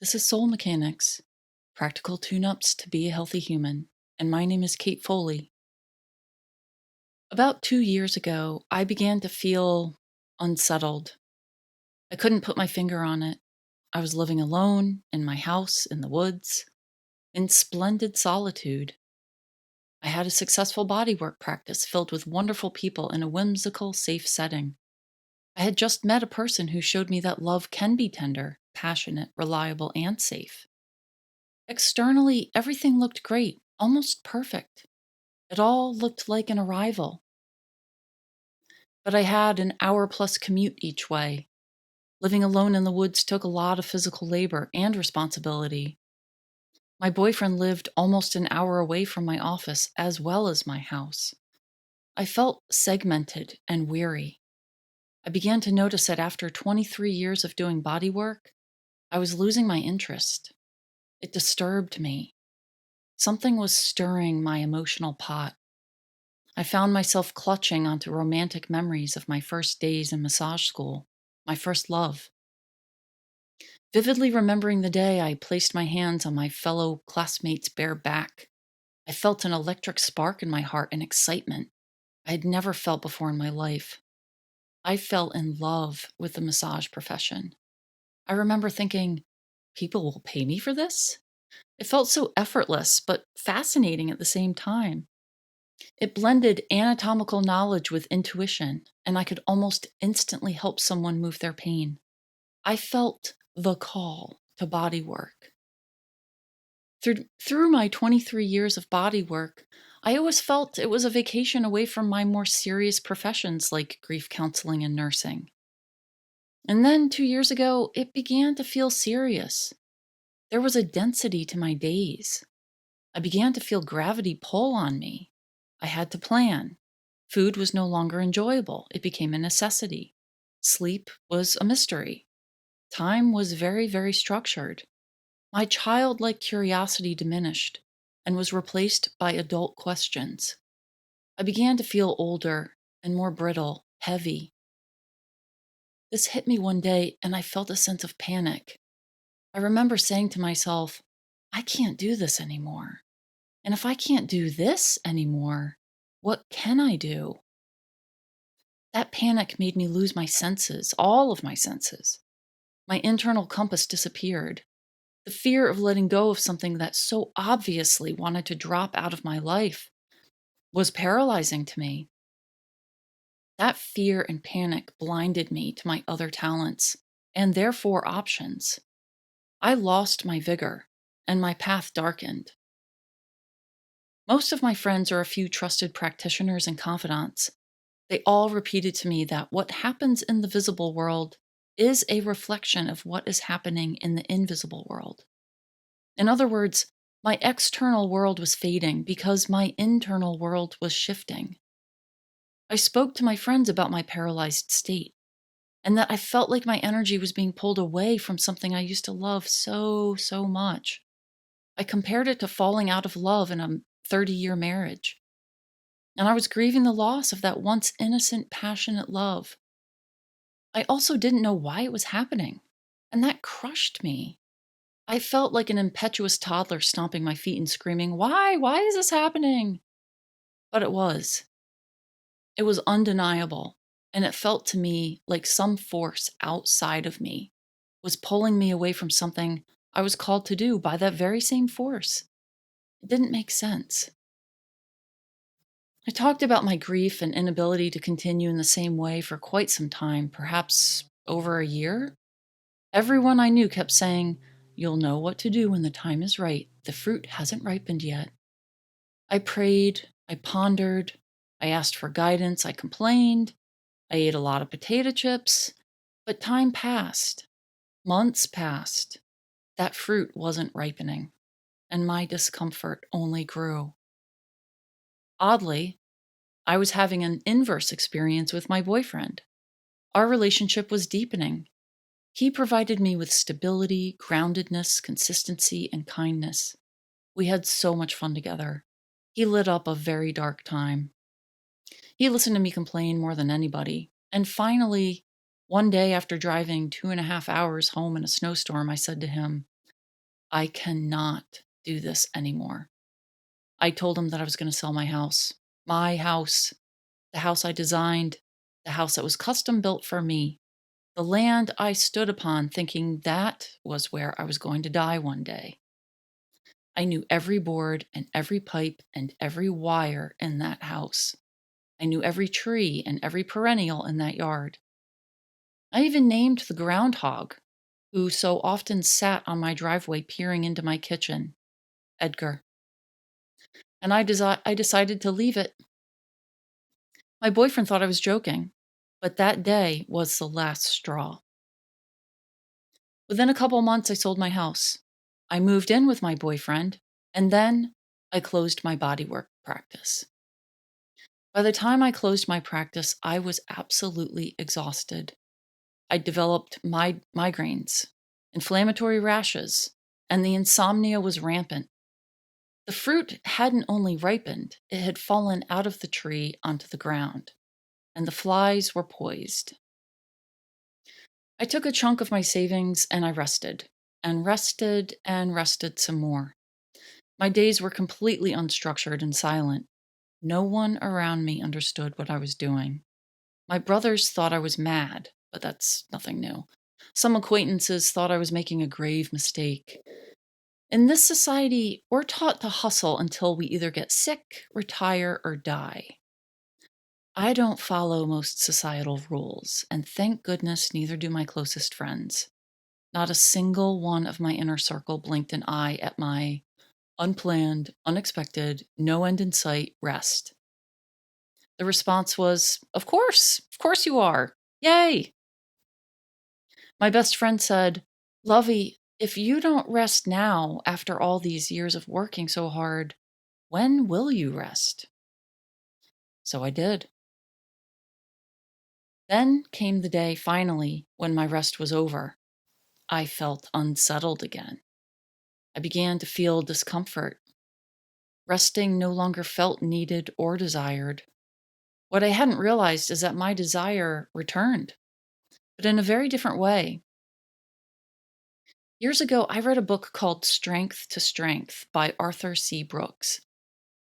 This is Soul Mechanics, practical tune-ups to be a healthy human, and my name is Kate Foley. About 2 years ago, I began to feel unsettled. I couldn't put my finger on it. I was living alone in my house in the woods, in splendid solitude. I had a successful bodywork practice filled with wonderful people in a whimsical, safe setting. I had just met a person who showed me that love can be tender, passionate, reliable, and safe. Externally, everything looked great, almost perfect. It all looked like an arrival. But I had an hour-plus commute each way. Living alone in the woods took a lot of physical labor and responsibility. My boyfriend lived almost an hour away from my office as well as my house. I felt segmented and weary. I began to notice that after 23 years of doing body work, I was losing my interest. It disturbed me. Something was stirring my emotional pot. I found myself clutching onto romantic memories of my first days in massage school, my first love. Vividly remembering the day I placed my hands on my fellow classmate's bare back, I felt an electric spark in my heart and excitement I had never felt before in my life. I fell in love with the massage profession. I remember thinking, people will pay me for this? It felt so effortless, but fascinating at the same time. It blended anatomical knowledge with intuition, and I could almost instantly help someone move their pain. I felt the call to body work. Through my 23 years of body work, I always felt it was a vacation away from my more serious professions like grief counseling and nursing. And then 2 years ago, it began to feel serious. There was a density to my days. I began to feel gravity pull on me. I had to plan. Food was no longer enjoyable. It became a necessity. Sleep was a mystery. Time was very, very structured. My childlike curiosity diminished and was replaced by adult questions. I began to feel older and more brittle, heavy. This hit me one day and I felt a sense of panic. I remember saying to myself, I can't do this anymore. And if I can't do this anymore, what can I do? That panic made me lose my senses, all of my senses. My internal compass disappeared. The fear of letting go of something that so obviously wanted to drop out of my life was paralyzing to me. That fear and panic blinded me to my other talents and therefore options. I lost my vigor and my path darkened. Most of my friends are a few trusted practitioners and confidants. They all repeated to me that what happens in the visible world is a reflection of what is happening in the invisible world. In other words, my external world was fading because my internal world was shifting. I spoke to my friends about my paralyzed state and that I felt like my energy was being pulled away from something I used to love so, so much. I compared it to falling out of love in a 30-year marriage. And I was grieving the loss of that once innocent, passionate love. I also didn't know why it was happening, and that crushed me. I felt like an impetuous toddler stomping my feet and screaming, "Why? Why is this happening?" But it was. It was undeniable, and it felt to me like some force outside of me was pulling me away from something I was called to do by that very same force. It didn't make sense. I talked about my grief and inability to continue in the same way for quite some time, perhaps over a year. Everyone I knew kept saying, "You'll know what to do when the time is right. The fruit hasn't ripened yet." I prayed, I pondered, I asked for guidance, I complained, I ate a lot of potato chips, but time passed. Months passed. That fruit wasn't ripening, and my discomfort only grew. Oddly, I was having an inverse experience with my boyfriend. Our relationship was deepening. He provided me with stability, groundedness, consistency, and kindness. We had so much fun together. He lit up a very dark time. He listened to me complain more than anybody. And finally, one day after driving 2.5 hours home in a snowstorm, I said to him, I cannot do this anymore. I told him that I was going to sell my house, the house I designed, the house that was custom built for me, the land I stood upon, thinking that was where I was going to die one day. I knew every board and every pipe and every wire in that house. I knew every tree and every perennial in that yard. I even named the groundhog who so often sat on my driveway peering into my kitchen, Edgar. And I decided to leave it. My boyfriend thought I was joking, but that day was the last straw. Within a couple months, I sold my house. I moved in with my boyfriend, and then I closed my bodywork practice. By the time I closed my practice, I was absolutely exhausted. I developed migraines, inflammatory rashes, and the insomnia was rampant. The fruit hadn't only ripened, it had fallen out of the tree onto the ground, and the flies were poised. I took a chunk of my savings and I rested, and rested and rested some more. My days were completely unstructured and silent. No one around me understood what I was doing. My brothers thought I was mad, but that's nothing new. Some acquaintances thought I was making a grave mistake. In this society, we're taught to hustle until we either get sick, retire, or die. I don't follow most societal rules, and thank goodness neither do my closest friends. Not a single one of my inner circle blinked an eye at my unplanned, unexpected, no end in sight rest. The response was, of course you are. Yay! My best friend said, Lovey, if you don't rest now after all these years of working so hard, when will you rest? So I did. Then came the day, finally, when my rest was over. I felt unsettled again. I began to feel discomfort. Resting no longer felt needed or desired. What I hadn't realized is that my desire returned, but in a very different way. Years ago, I read a book called Strength to Strength by Arthur C. Brooks.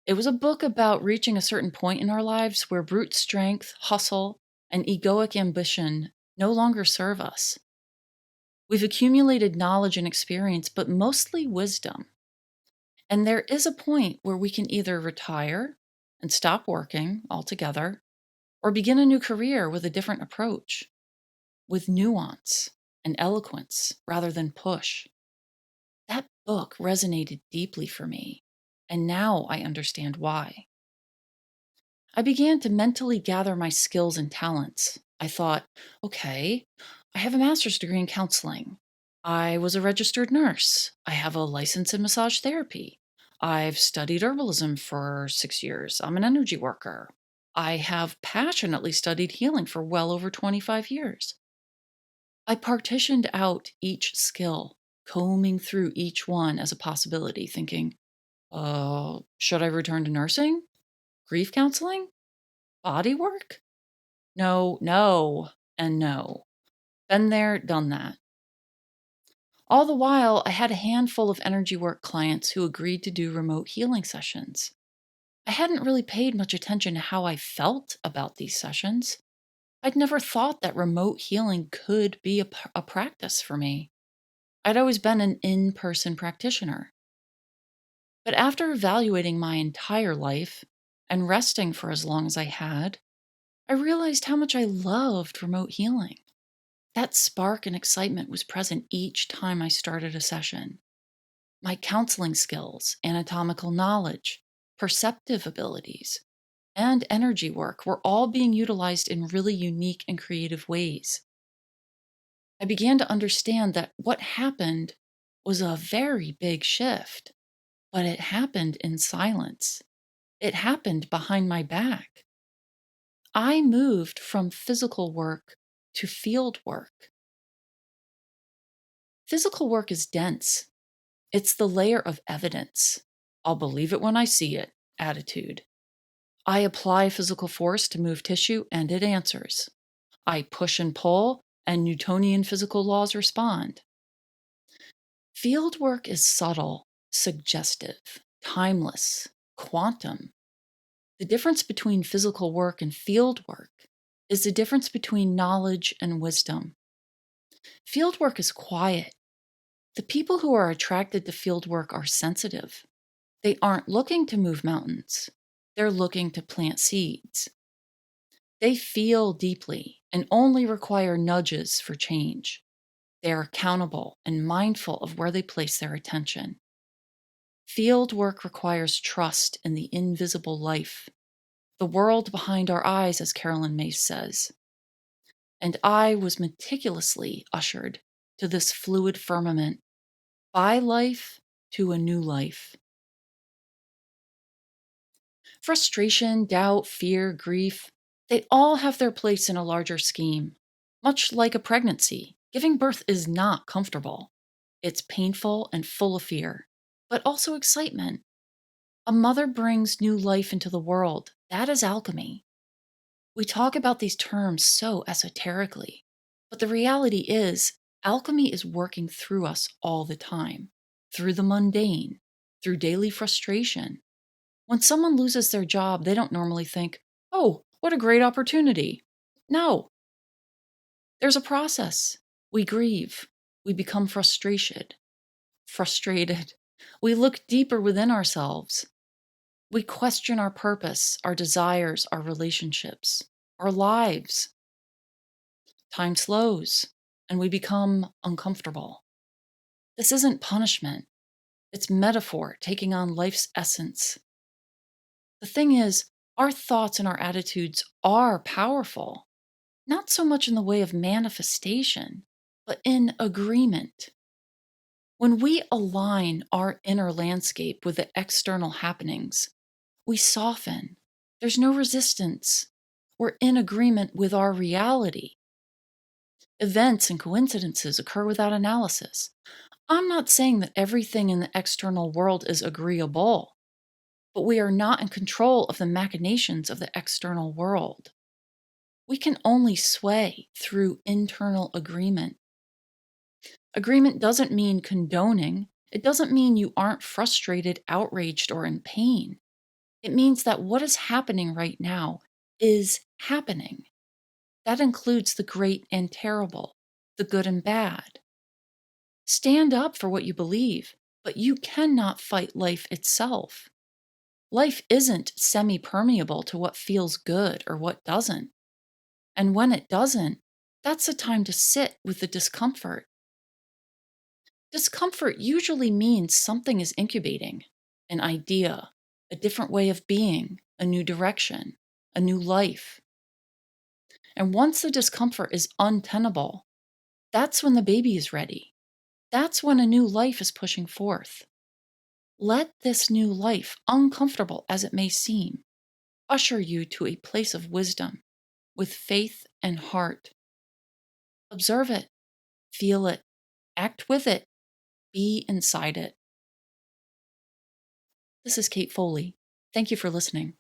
It was a book about reaching a certain point in our lives where brute strength, hustle, and egoic ambition no longer serve us. We've accumulated knowledge and experience, but mostly wisdom. And there is a point where we can either retire and stop working altogether, or begin a new career with a different approach, with nuance and eloquence rather than push. That book resonated deeply for me, and now I understand why. I began to mentally gather my skills and talents. I thought, okay, I have a master's degree in counseling. I was a registered nurse. I have a license in massage therapy. I've studied herbalism for 6 years. I'm an energy worker. I have passionately studied healing for well over 25 years. I partitioned out each skill, combing through each one as a possibility, thinking, should I return to nursing? Grief counseling? Body work? No, no, and no. Been there, done that. All the while, I had a handful of energy work clients who agreed to do remote healing sessions. I hadn't really paid much attention to how I felt about these sessions. I'd never thought that remote healing could be a practice for me. I'd always been an in-person practitioner. But after evaluating my entire life and resting for as long as I had, I realized how much I loved remote healing. That spark and excitement was present each time I started a session. My counseling skills, anatomical knowledge, perceptive abilities, and energy work were all being utilized in really unique and creative ways. I began to understand that what happened was a very big shift, but it happened in silence. It happened behind my back. I moved from physical work to field work. Physical work is dense. It's the layer of evidence. I'll believe it when I see it attitude. I apply physical force to move tissue and it answers. I push and pull and Newtonian physical laws respond. Field work is subtle, suggestive, timeless, quantum. The difference between physical work and field work is the difference between knowledge and wisdom. Field work is quiet. The people who are attracted to field work are sensitive. They aren't looking to move mountains, they're looking to plant seeds. They feel deeply and only require nudges for change. They are accountable and mindful of where they place their attention. Field work requires trust in the invisible life, the world behind our eyes, as Carolyn Mace says. And I was meticulously ushered to this fluid firmament, by life to a new life. Frustration, doubt, fear, grief, they all have their place in a larger scheme. Much like a pregnancy, giving birth is not comfortable. It's painful and full of fear, but also excitement. A mother brings new life into the world. That is alchemy. We talk about these terms so esoterically, but the reality is, alchemy is working through us all the time, through the mundane, through daily frustration. When someone loses their job, they don't normally think, oh, what a great opportunity. No, there's a process. We grieve. We become frustrated. We look deeper within ourselves. We question our purpose, our desires, our relationships, our lives. Time slows, and we become uncomfortable. This isn't punishment. It's metaphor taking on life's essence. The thing is, our thoughts and our attitudes are powerful, not so much in the way of manifestation, but in agreement. When we align our inner landscape with the external happenings, we soften. There's no resistance. We're in agreement with our reality. Events and coincidences occur without analysis. I'm not saying that everything in the external world is agreeable, but we are not in control of the machinations of the external world. We can only sway through internal agreement. Agreement doesn't mean condoning. It doesn't mean you aren't frustrated, outraged, or in pain. It means that what is happening right now is happening. That includes the great and terrible, the good and bad. Stand up for what you believe, but you cannot fight life itself. Life isn't semi-permeable to what feels good or what doesn't. And when it doesn't, that's the time to sit with the discomfort. Discomfort usually means something is incubating, an idea, a different way of being, a new direction, a new life. And once the discomfort is untenable, that's when the baby is ready. That's when a new life is pushing forth. Let this new life, uncomfortable as it may seem, usher you to a place of wisdom with faith and heart. Observe it, feel it, act with it, be inside it. This is Kate Foley. Thank you for listening.